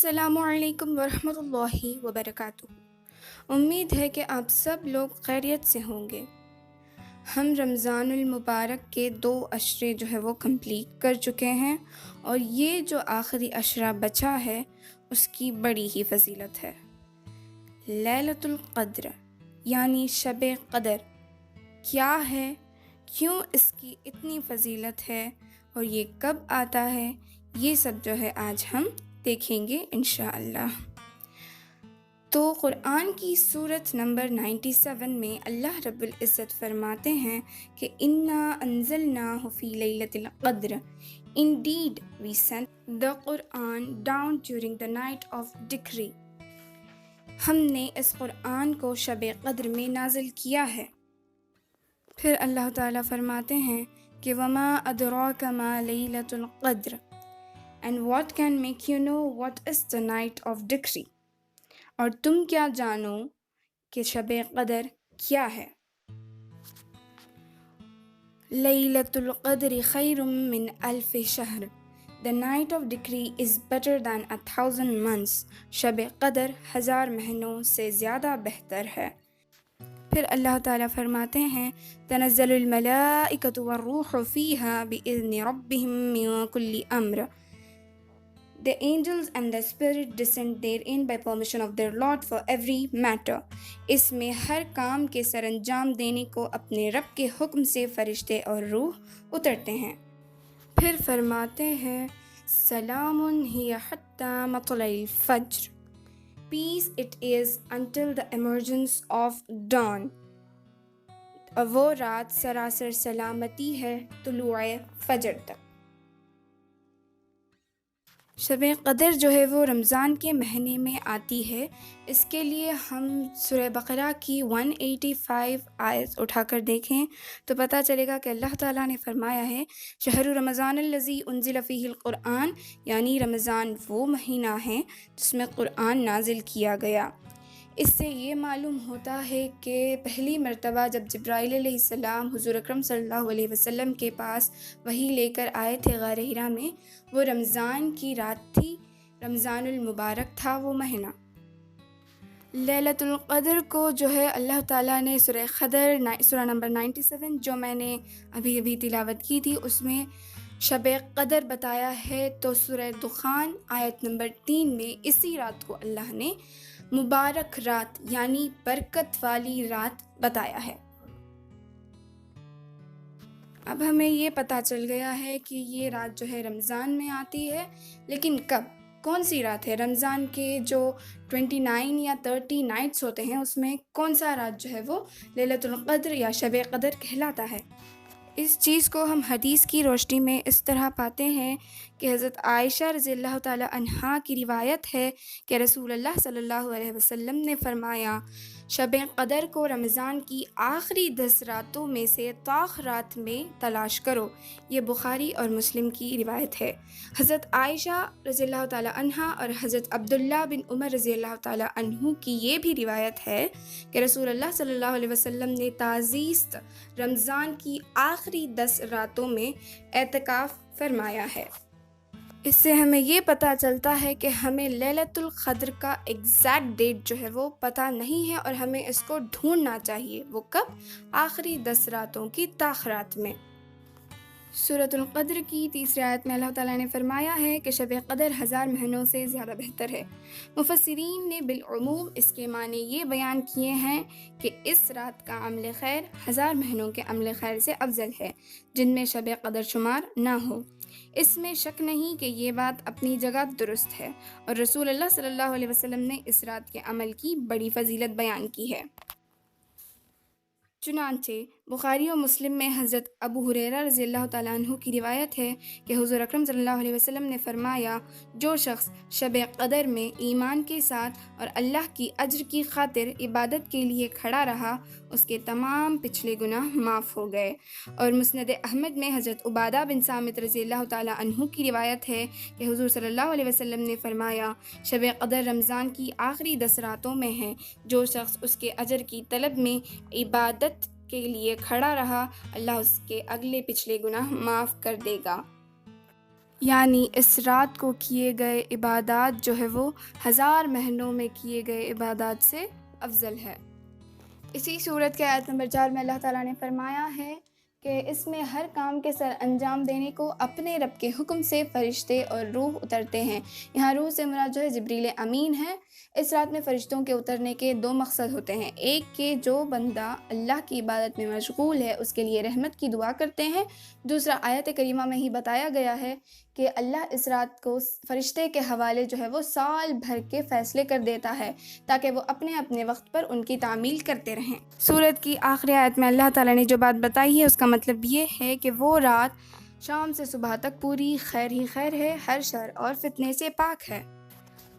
السلام علیکم ورحمۃ اللہ وبرکاتہ۔ امید ہے کہ آپ سب لوگ خیریت سے ہوں گے۔ ہم رمضان المبارک کے 2 عشرے جو ہے وہ کمپلیٹ کر چکے ہیں، اور یہ جو آخری عشرہ بچا ہے اس کی بڑی ہی فضیلت ہے۔ لیلۃ القدر یعنی شب قدر کیا ہے، کیوں اس کی اتنی فضیلت ہے اور یہ کب آتا ہے، یہ سب جو ہے آج ہم دیکھیں گے انشاءاللہ۔ تو قرآن کی سورت نمبر 97 میں اللہ رب العزت فرماتے ہیں کہ اِنَّا أَنزَلْنَاهُ فِي لَيْلَةِ الْقَدْرِ Indeed we sent the Quran down during the night of decree۔ ہم نے اس قرآن کو شب قدر میں نازل کیا ہے۔ پھر اللہ تعالیٰ فرماتے ہیں کہ وَمَا أَدْرَاكَ مَا لَيْلَةُ الْقَدْرِ And what can make you know what is the night of decree؟ اور تم کیا جانو کہ شب قدر کیا ہے۔ لیلۃ القدر خیر من الف شہر The night of decree is better than 1,000 months۔ شب قدر 1000 مہینوں سے زیادہ بہتر ہے۔ پھر اللہ تعالیٰ فرماتے ہیں تنزل الملائکۃ والروح فیہا بإذن ربہم من کل امر The angels and the spirit descend therein by permission of their Lord for every matter۔ اس میں ہر کام کے سر انجام دینے کو اپنے رب کے حکم سے فرشتے اور روح اترتے ہیں۔ پھر فرماتے ہیں سلام ہی حتی مطلع الفجر Peace it is until the emergence of dawn۔ اور وہ رات سراسر سلامتی ہے طلوع فجر تک۔ شب قدر جو ہے وہ رمضان کے مہینے میں آتی ہے۔ اس کے لیے ہم سورہ بقرہ کی 185 آیت اٹھا کر دیکھیں تو پتہ چلے گا کہ اللہ تعالیٰ نے فرمایا ہے شہر رمضان الذی انزل فیہ القرآن، یعنی رمضان وہ مہینہ ہے جس میں قرآن نازل کیا گیا۔ اس سے یہ معلوم ہوتا ہے کہ پہلی مرتبہ جب جبرائیل علیہ السلام حضور اکرم صلی اللہ علیہ وسلم کے پاس وحی لے کر آئے تھے غار حرا میں، وہ رمضان کی رات تھی، رمضان المبارک تھا وہ مہینہ۔ لیلۃ القدر کو جو ہے اللہ تعالیٰ نے سورہ قدر سورہ نمبر 97 جو میں نے ابھی تلاوت کی تھی اس میں شب قدر بتایا ہے، تو سورہ دخان آیت نمبر 3 میں اسی رات کو اللہ نے مبارک رات یعنی برکت والی رات بتایا ہے۔ اب ہمیں یہ پتہ چل گیا ہے کہ یہ رات جو ہے رمضان میں آتی ہے، لیکن کب، کون سی رات ہے؟ رمضان کے جو 29 یا 30 نائٹس ہوتے ہیں اس میں کون سا رات جو ہے وہ لیلۃ القدر یا شب قدر کہلاتا ہے؟ اس چیز کو ہم حدیث کی روشنی میں اس طرح پاتے ہیں کہ حضرت عائشہ رضی اللہ تعالی عنہا کی روایت ہے کہ رسول اللہ صلی اللہ علیہ وسلم نے فرمایا شب قدر کو رمضان کی آخری 10 راتوں میں سے طاق رات میں تلاش کرو۔ یہ بخاری اور مسلم کی روایت ہے۔ حضرت عائشہ رضی اللہ تعالی عنہا اور حضرت عبداللہ بن عمر رضی اللہ تعالی عنہ کی یہ بھی روایت ہے کہ رسول اللہ صلی اللہ علیہ وسلم نے تعزیزت رمضان کی آخری 10 راتوں میں اعتکاف فرمایا ہے۔ اس سے ہمیں یہ پتہ چلتا ہے کہ ہمیں لیلۃ القدر کا ایگزیکٹ ڈیٹ جو ہے وہ پتہ نہیں ہے، اور ہمیں اس کو ڈھونڈنا چاہیے۔ وہ کب؟ آخری 10 راتوں کی طاق رات میں۔ سورۃ القدر کی 3 آیت میں اللہ تعالیٰ نے فرمایا ہے کہ شب قدر 1000 مہینوں سے زیادہ بہتر ہے۔ مفسرین نے بالعموم اس کے معنی یہ بیان کیے ہیں کہ اس رات کا عمل خیر 1000 مہینوں کے عمل خیر سے افضل ہے جن میں شب قدر شمار نہ ہو۔ اس میں شک نہیں کہ یہ بات اپنی جگہ درست ہے، اور رسول اللہ صلی اللہ علیہ وسلم نے اس رات کے عمل کی بڑی فضیلت بیان کی ہے۔ چنانچہ بخاری و مسلم میں حضرت ابو ہریرہ رضی اللہ تعالیٰ عنہ کی روایت ہے کہ حضور اکرم صلی اللہ علیہ وسلم نے فرمایا جو شخص شب قدر میں ایمان کے ساتھ اور اللہ کی اجر کی خاطر عبادت کے لیے کھڑا رہا اس کے تمام پچھلے گناہ معاف ہو گئے۔ اور مسند احمد میں حضرت عبادہ بن صامت رضی اللہ تعالیٰ عنہ کی روایت ہے کہ حضور صلی اللہ علیہ وسلم نے فرمایا شب قدر رمضان کی آخری 10 راتوں میں ہے، جو شخص اس کے اجر کی طلب میں عبادت کے لیے کھڑا رہا اللہ اس کے اگلے پچھلے گناہ معاف کر دے گا۔ یعنی اس رات کو کیے گئے عبادات جو ہے وہ 1000 مہینوں میں کیے گئے عبادات سے افضل ہے۔ اسی صورت کے آیت نمبر 4 میں اللہ تعالیٰ نے فرمایا ہے کہ اس میں ہر کام کے سر انجام دینے کو اپنے رب کے حکم سے فرشتے اور روح اترتے ہیں۔ یہاں روح سے مراد جو ہے جبریل امین ہے۔ اس رات میں فرشتوں کے اترنے کے 2 مقصد ہوتے ہیں، ایک کہ جو بندہ اللہ کی عبادت میں مشغول ہے اس کے لیے رحمت کی دعا کرتے ہیں، دوسرا آیت کریمہ میں ہی بتایا گیا ہے کہ اللہ اس رات کو فرشتے کے حوالے جو ہے وہ سال بھر کے فیصلے کر دیتا ہے تاکہ وہ اپنے اپنے وقت پر ان کی تعمیل کرتے رہیں۔ سورت کی آخری آیت میں اللہ تعالیٰ نے جو بات بتائی ہے اس کا مطلب یہ ہے کہ وہ رات شام سے صبح تک پوری خیر ہی خیر ہے، ہر شر اور فتنے سے پاک ہے۔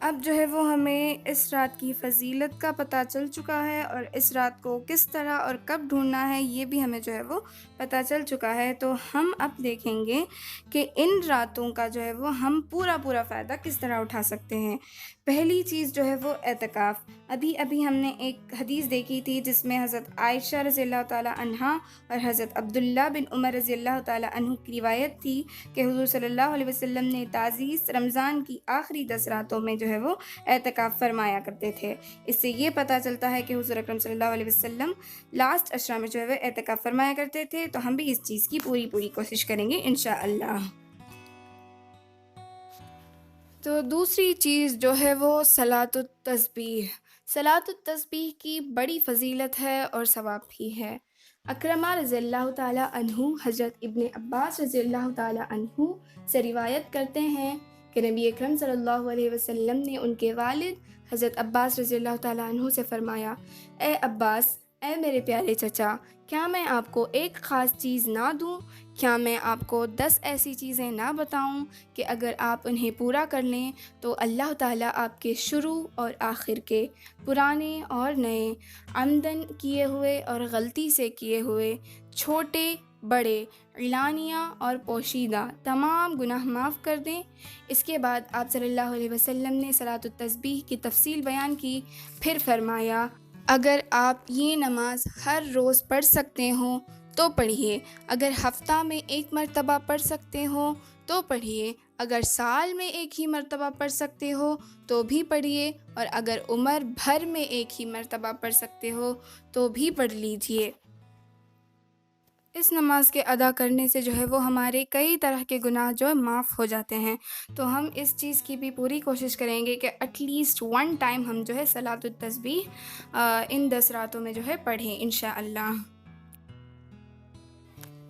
اب جو ہے وہ ہمیں اس رات کی فضیلت کا پتہ چل چکا ہے اور اس رات کو کس طرح اور کب ڈھونڈنا ہے یہ بھی ہمیں جو ہے وہ پتہ چل چکا ہے۔ تو ہم اب دیکھیں گے کہ ان راتوں کا جو ہے وہ ہم پورا فائدہ کس طرح اٹھا سکتے ہیں۔ پہلی چیز جو ہے وہ اعتکاف۔ ابھی ہم نے ایک حدیث دیکھی تھی جس میں حضرت عائشہ رضی اللہ تعالیٰ عنہا اور حضرت عبداللہ بن عمر رضی اللہ تعالیٰ عنہ کی روایت تھی کہ حضور صلی اللہ علیہ وسلم نے تعزیز رمضان کی آخری 10 راتوں میں جو ہے وہ اعتکاف فرمایا کرتے تھے۔ اس سے یہ پتہ چلتا ہے کہ حضور اکرم صلی اللہ علیہ وسلم لاسٹ عشرہ میں جو ہے وہ اعتکاف فرمایا کرتے تھے، تو ہم بھی اس چیز کی پوری کوشش کریں گے انشاءاللہ۔ تو دوسری چیز جو ہے وہ صلاۃ التسبیح۔ صلاۃ التسبیح کی بڑی فضیلت ہے اور ثواب بھی ہے۔ اکرمہ رضی اللہ تعالیٰ عنہ حضرت ابن عباس رضی اللہ تعالیٰ عنہ سے روایت کرتے ہیں کہ نبی اکرم صلی اللہ علیہ وسلم نے ان کے والد حضرت عباس رضی اللہ تعالیٰ عنہ سے فرمایا، اے عباس، اے میرے پیارے چچا، کیا میں آپ کو ایک خاص چیز نہ دوں؟ کیا میں آپ کو 10 ایسی چیزیں نہ بتاؤں کہ اگر آپ انہیں پورا کر لیں تو اللہ تعالیٰ آپ کے شروع اور آخر کے، پرانے اور نئے، عمدن کیے ہوئے اور غلطی سے کیے ہوئے، چھوٹے بڑے، اعلانیہ اور پوشیدہ تمام گناہ معاف کر دیں؟ اس کے بعد آپ صلی اللہ علیہ وسلم نے صلاۃ التسبیح کی تفصیل بیان کی، پھر فرمایا، اگر آپ یہ نماز ہر روز پڑھ سکتے ہوں تو پڑھیے، اگر ہفتہ میں 1 مرتبہ پڑھ سکتے ہو تو پڑھیے، اگر سال میں 1 ہی مرتبہ پڑھ سکتے ہو تو بھی پڑھیے، اور اگر عمر بھر میں 1 ہی مرتبہ پڑھ سکتے ہو تو بھی پڑھ لیجیے۔ اس نماز کے ادا کرنے سے جو ہے وہ ہمارے کئی طرح کے گناہ جو ہے معاف ہو جاتے ہیں، تو ہم اس چیز کی بھی پوری کوشش کریں گے کہ ایٹ لیسٹ 1 ٹائم ہم جو ہے صلاۃ التسبیح ان 10 راتوں میں جو ہے پڑھیں انشاءاللہ۔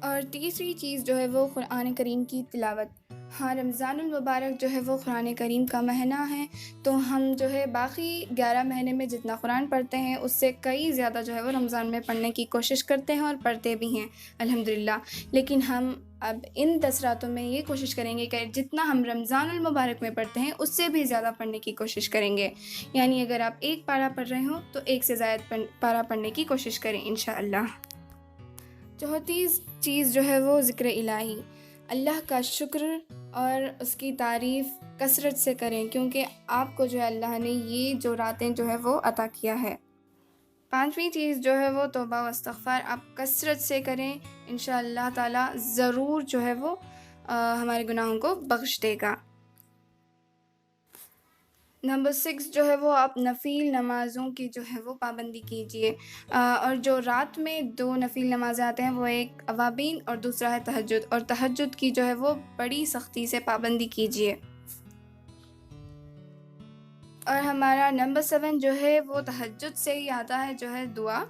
اور تیسری چیز جو ہے وہ قرآن کریم کی تلاوت۔ ہاں، رمضان المبارک جو ہے وہ قرآن کریم کا مہینہ ہے، تو ہم جو ہے باقی 11 مہینے میں جتنا قرآن پڑھتے ہیں اس سے کئی زیادہ جو ہے وہ رمضان میں پڑھنے کی کوشش کرتے ہیں اور پڑھتے بھی ہیں الحمدللہ۔ لیکن ہم اب ان 10 راتوں میں یہ کوشش کریں گے کہ جتنا ہم رمضان المبارک میں پڑھتے ہیں اس سے بھی زیادہ پڑھنے کی کوشش کریں گے، یعنی اگر آپ 1 پارہ پڑھ رہے ہوں تو 1 سے زائد پارہ پڑھنے کی کوشش کریں انشاءاللہ۔ چوتھی چیز جو ہے وہ ذکر الہی، اللہ کا شکر اور اس کی تعریف کثرت سے کریں، کیونکہ آپ کو جو ہے اللہ نے یہ جو راتیں جو ہے وہ عطا کیا ہے۔ 5ویں چیز جو ہے وہ توبہ و استغفار آپ کثرت سے کریں، انشاءاللہ تعالی ضرور جو ہے وہ ہمارے گناہوں کو بخش دے گا۔ نمبر 6 جو ہے وہ آپ نفل نمازوں کی جو ہے وہ پابندی کیجیے، اور جو رات میں 2 نفل نمازیں آتے ہیں وہ ایک اوابین اور دوسرا ہے تہجد، اور تہجد کی جو ہے وہ بڑی سختی سے پابندی کیجیے۔ اور ہمارا نمبر 7 جو ہے وہ تہجد سے ہی آتا ہے جو ہے دعا،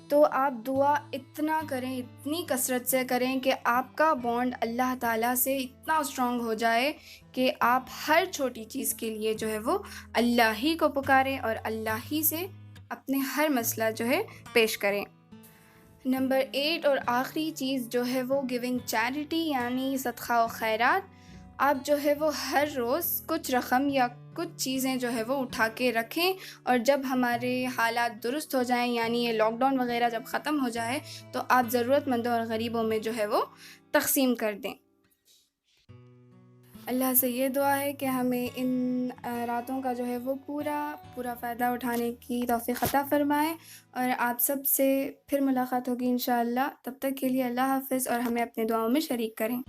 تو آپ دعا اتنا کریں، اتنی کثرت سے کریں کہ آپ کا بانڈ اللہ تعالیٰ سے اتنا اسٹرانگ ہو جائے کہ آپ ہر چھوٹی چیز کے لیے جو ہے وہ اللہ ہی کو پکاریں اور اللہ ہی سے اپنے ہر مسئلہ جو ہے پیش کریں۔ نمبر 8 اور آخری چیز جو ہے وہ گیونگ چیریٹی، یعنی صدقہ و خیرات۔ آپ جو ہے وہ ہر روز کچھ رقم یا کچھ چیزیں جو ہے وہ اٹھا کے رکھیں، اور جب ہمارے حالات درست ہو جائیں، یعنی یہ لاک ڈاؤن وغیرہ جب ختم ہو جائے، تو آپ ضرورت مندوں اور غریبوں میں جو ہے وہ تقسیم کر دیں۔ اللہ سے یہ دعا ہے کہ ہمیں ان راتوں کا جو ہے وہ پورا فائدہ اٹھانے کی توفیق عطا فرمائے، اور آپ سب سے پھر ملاقات ہوگی انشاءاللہ۔ تب تک کے لیے اللہ حافظ، اور ہمیں اپنے دعاؤں میں شریک کریں۔